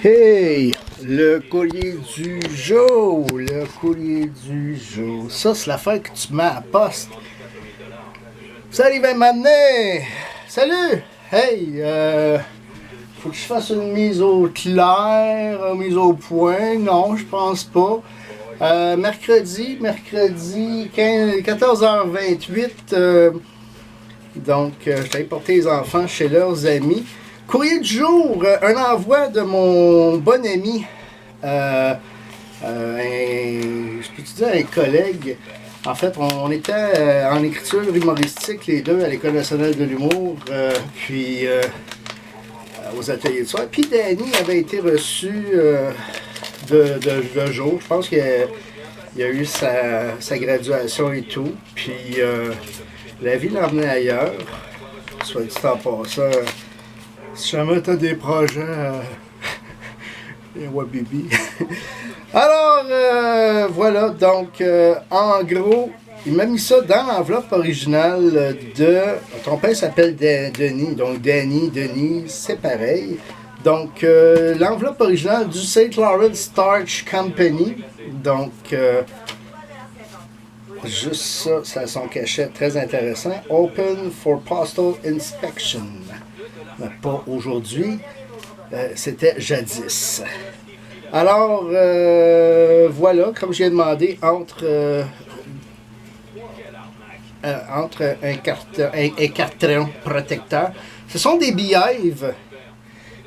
Hey, le courrier du jour, le courrier du jour. Ça, c'est l'affaire que tu mets à la poste. Salut, va m'amener. Salut. Hey, faut que je fasse une mise au clair, une mise au point. Non, je pense pas. Mercredi 14h28. Donc, je vais aller porter les enfants chez leurs amis. Courrier du jour, un envoi de mon bon ami, je peux-tu dire un collègue. En fait, on était en écriture humoristique les deux à l'École nationale de l'humour, puis aux ateliers de soir. Puis Danny avait été reçu de jour. Je pense qu'il a eu sa graduation et tout. Puis la vie l'a emmené ailleurs. Soit dit en passant. Si jamais tu as des projets, Wabibi. Alors, voilà, donc, en gros, il m'a mis ça dans l'enveloppe originale de... Ton père s'appelle Denis, donc Danny, Denis, c'est pareil. Donc, l'enveloppe originale du St. Lawrence Starch Company. Donc, juste ça, ça a son cachet très intéressant. Open for Postal Inspection. Mais pas aujourd'hui, c'était jadis. Alors, voilà, comme j'ai demandé, entre un carton protecteur. Ce sont des Beehive.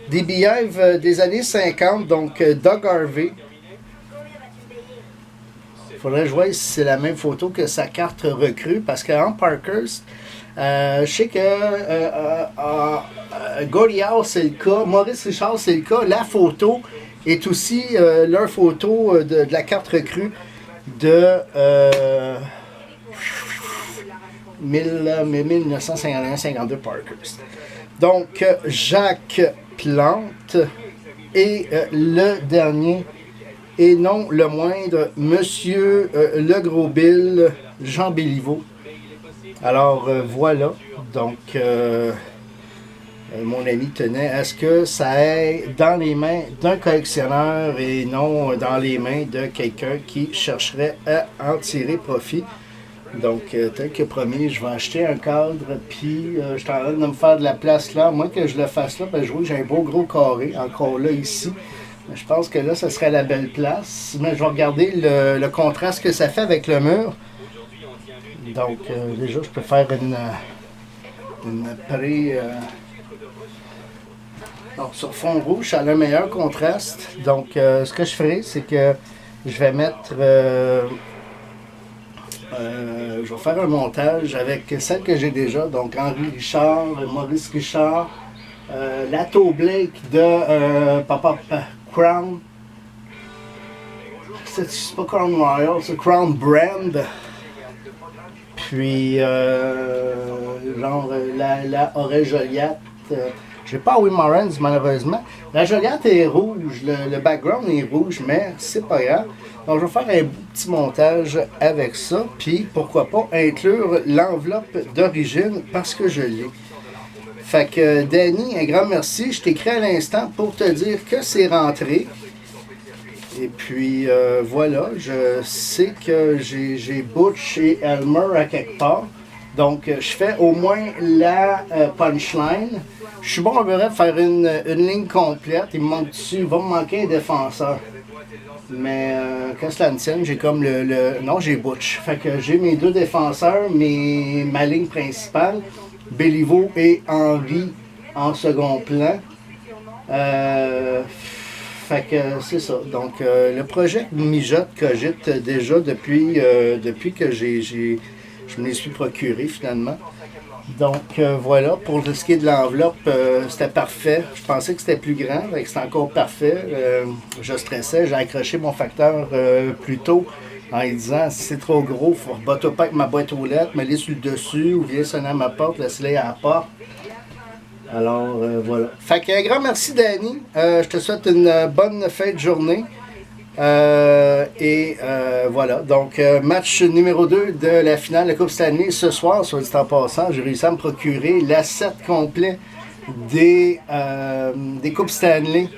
Des Beehive des années 50, donc Doug Harvey. Il faudrait que je voie si c'est la même photo que sa carte recrue, parce qu'en Parkhurst, je sais que Gordie Howe, c'est le cas. Maurice Richard, c'est le cas. La photo est aussi leur photo de la carte recrue de 1951-52 Parkhurst. Donc, Jacques Plante et le dernier, et non le moindre, Monsieur Le Gros Bill, Jean Béliveau. Alors, voilà. Donc, mon ami tenait à ce que ça aille dans les mains d'un collectionneur et non dans les mains de quelqu'un qui chercherait à en tirer profit. Donc, tel que promis, je vais acheter un cadre, puis je suis en train de me faire de la place là. Moi, que je le fasse là, ben, je vois que j'ai un beau gros carré, encore là, ici. Mais je pense que là, ce serait la belle place. Mais je vais regarder le contraste que ça fait avec le mur. Donc, déjà, je peux faire une pré... Donc, sur fond rouge, ça a le meilleur contraste. Donc, ce que je ferai, c'est que je vais mettre... je vais faire un montage avec celle que j'ai déjà. Donc, Henri Richard, Maurice Richard, Lato Blake de Crown. C'est pas Crown Royal, c'est Crown Brand. Puis, genre, la Aurait Joliette. J'ai pas Will Morans, malheureusement. La Joliette est rouge, le background est rouge, mais c'est pas grave. Donc, je vais faire un petit montage avec ça. Puis, pourquoi pas inclure l'enveloppe d'origine parce que je l'ai. Fait que, Danny, un grand merci. Je t'écris à l'instant pour te dire que c'est rentré. Et puis, voilà, je sais que j'ai Butch et Elmer à quelque part. Donc, je fais au moins la punchline. Je suis bon à peu près faire une ligne complète. Il me manque dessus, il va me manquer un défenseur. Mais quand cela ne tienne, j'ai comme non, j'ai Butch. Fait que j'ai mes deux défenseurs, ma ligne principale, Béliveau et Henry en second plan. Fait que c'est ça. Donc, le projet mijote, cogite déjà depuis que je me les suis procuré finalement. Donc, voilà. Pour ce qui est de l'enveloppe, c'était parfait. Je pensais que c'était plus grand, c'était encore parfait. Je stressais. J'ai accroché mon facteur plus tôt en lui disant si c'est trop gros, il faut rebattre pas avec ma boîte aux lettres, mets-les sur le dessus ou viens sonner à ma porte, laisse-les à la porte. Alors, voilà. Fait que, un grand merci, Danny. Je te souhaite une bonne fin de journée. Voilà. Donc, match numéro 2 de la finale de la Coupe Stanley ce soir, soit dit en passant. J'ai réussi à me procurer l'asset complet des Coupes Stanley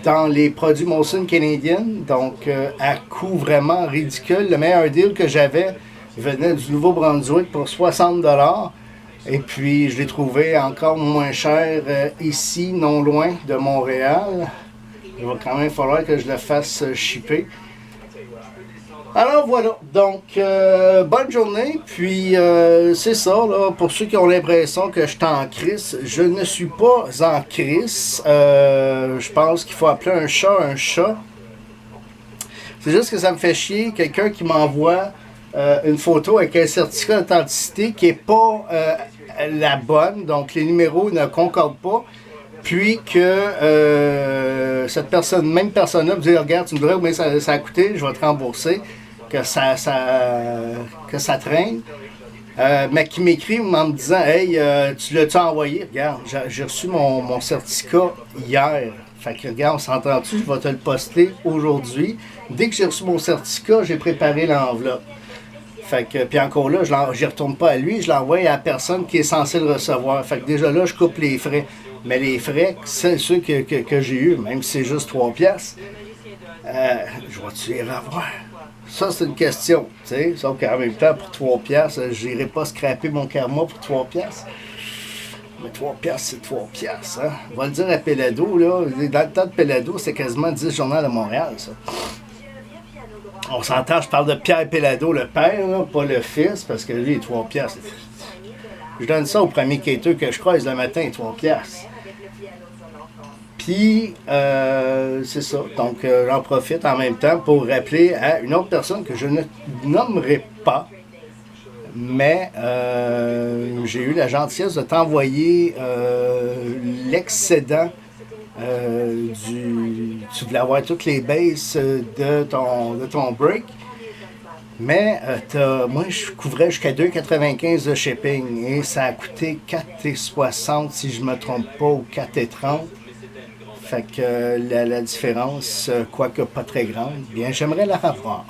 dans les produits Molson Canadian, donc à coût vraiment ridicule. Le meilleur deal que j'avais venait du Nouveau-Brunswick pour 60 $. Et puis, je l'ai trouvé encore moins cher ici, non loin de Montréal. Il va quand même falloir que je le fasse shipper. Alors voilà, donc bonne journée, puis c'est ça, là, pour ceux qui ont l'impression que je suis en crise, je ne suis pas en crise, je pense qu'il faut appeler un chat. C'est juste que ça me fait chier, quelqu'un qui m'envoie une photo avec un certificat d'authenticité qui n'est pas la bonne, donc les numéros ne concordent pas. Puis que cette personne, même personne-là me dit, regarde, tu me dirais combien ça a coûté, je vais te rembourser, que ça traîne. Mais qui m'écrit en me disant, hey, tu l'as-tu envoyé? Regarde, j'ai reçu mon certificat hier. Fait que regarde, on s'entend-tu, je vais te le poster aujourd'hui. Dès que j'ai reçu mon certificat, j'ai préparé l'enveloppe. Fait que, puis encore là, je ne retourne pas à lui, je l'envoie à la personne qui est censée le recevoir. Fait que déjà là, je coupe les frais. Mais les frais, c'est ceux que j'ai eu, même si c'est juste 3 piastres, je vais-tu les revoir? Ça, c'est une question, tu sais. Sauf qu'en même temps, pour 3 piastres, je n'irai pas scraper mon karma pour 3 piastres. Mais 3 piastres, c'est 3 piastres, hein. On va le dire à Pelado, là. Dans le temps de Pelado, c'est quasiment 10 journaux de Montréal, ça. On s'entend, je parle de Pierre Pelado, le père, là, pas le fils, parce que lui, il est 3 piastres. Je donne ça au premier quêteux que je croise le matin, 3 piastres. Puis, c'est ça. Donc, j'en profite en même temps pour rappeler à une autre personne que je ne nommerai pas, mais j'ai eu la gentillesse de t'envoyer l'excédent tu voulais avoir toutes les bases de ton break. Mais moi, je couvrais jusqu'à 2,95 de shipping et ça a coûté 4,60 si je ne me trompe pas, ou 4,30. Fait que la différence, quoique pas très grande, bien, j'aimerais la revoir.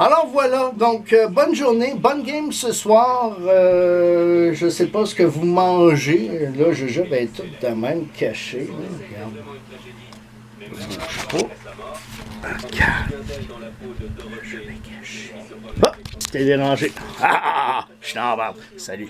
Alors voilà, donc bonne journée, bonne game ce soir. Je ne sais pas ce que vous mangez. Là, je vais être tout de même caché. Là. Regarde. Regarde. Je vais cacher. Ah, t'es dérangé. Ah, je suis en bas. Salut.